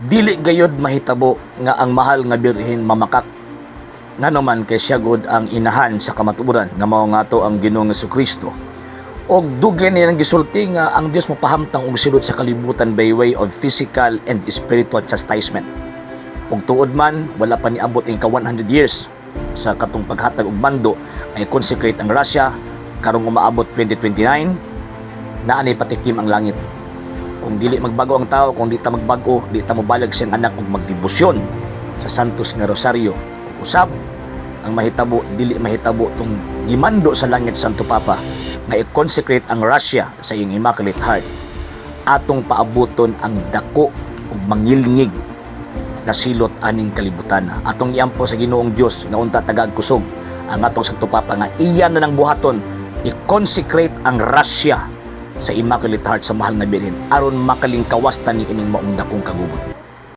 Dili gayod mahitabo nga ang mahal nga birhen mamakak. Nganoman kay siya gud ang inahan sa kamatuoran nga mao nga to ang Ginoong Jesucristo. Og dugay niya gisulti nga ang Dios mopahamtang og silot sa kalibutan by way of physical and spiritual chastisement. Ug tuod man wala pa niabot ang 100 years sa katong paghatag og bando ay consecrate ang Russia karong umaabot 2029 naa ni patikim ang langit. Kung dili magbago ang tao, kung di ta magbago, di ta mobalag siyang anak ug magdebosyon sa santos nga rosaryo. Usab ang mahitabo, dili mahitabo tong gimando sa langit Santo Papa nga i-consecrate ang Russia sa iyong Immaculate Heart. Atong paabuton ang dako ug mangilngig na silot aning kalibutan. Atong iampo sa Ginoong Dios nga unta tagag kusog ang atong Santo Papa nga iyan na nang buhaton i-consecrate ang Russia sa Immaculate Heart sa mahal nga birhen aron makalingkawas ta ni ining maong dakong kagubot.